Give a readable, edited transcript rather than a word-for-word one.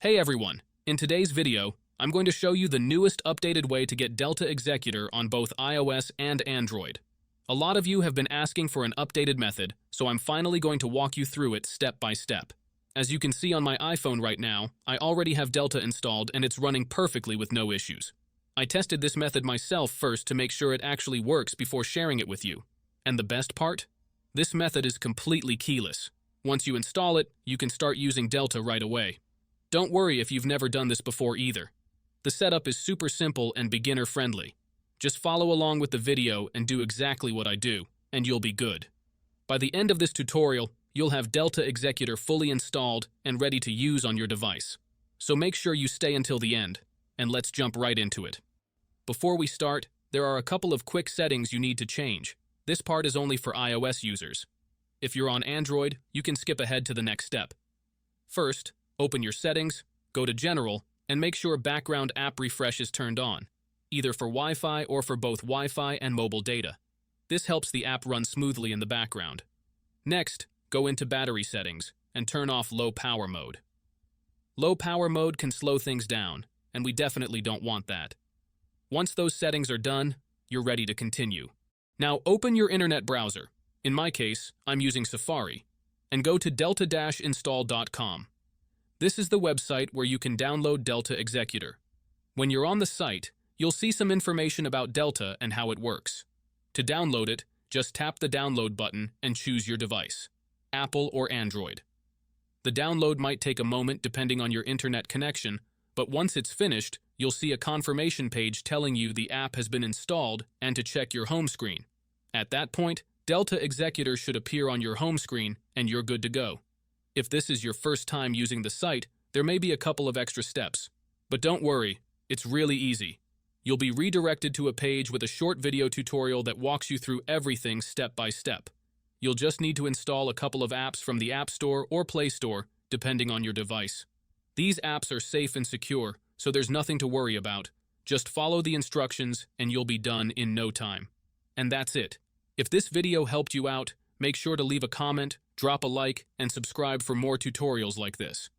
Hey everyone, in today's video, I'm going to show you the newest updated way to get Delta Executor on both iOS and Android. A lot of you have been asking for an updated method, so I'm finally going to walk you through it step by step. As you can see on my iPhone right now, I already have Delta installed and it's running perfectly with no issues. I tested this method myself first to make sure it actually works before sharing it with you. And the best part? This method is completely keyless. Once you install it, you can start using Delta right away. Don't worry if you've never done this before either. The setup is super simple and beginner-friendly. Just follow along with the video and do exactly what I do, and you'll be good. By the end of this tutorial, you'll have Delta Executor fully installed and ready to use on your device. So make sure you stay until the end, and let's jump right into it. Before we start, there are a couple of quick settings you need to change. This part is only for iOS users. If you're on Android, you can skip ahead to the next step. First, open your settings, go to General, and make sure background app refresh is turned on, either for Wi-Fi or for both Wi-Fi and mobile data. This helps the app run smoothly in the background. Next, go into battery settings and turn off low power mode. Low power mode can slow things down, and we definitely don't want that. Once those settings are done, you're ready to continue. Now open your internet browser. In my case, I'm using Safari, and go to delta-install.com. This is the website where you can download Delta Executor. When you're on the site, you'll see some information about Delta and how it works. To download it, just tap the download button and choose your device, Apple or Android. The download might take a moment depending on your internet connection, but once it's finished, you'll see a confirmation page telling you the app has been installed and to check your home screen. At that point, Delta Executor should appear on your home screen and you're good to go. If this is your first time using the site, there may be a couple of extra steps. But don't worry, it's really easy. You'll be redirected to a page with a short video tutorial that walks you through everything step by step. You'll just need to install a couple of apps from the App Store or Play Store, depending on your device. These apps are safe and secure, so there's nothing to worry about. Just follow the instructions and you'll be done in no time. And that's it. If this video helped you out, make sure to leave a comment, drop a like, and subscribe for more tutorials like this.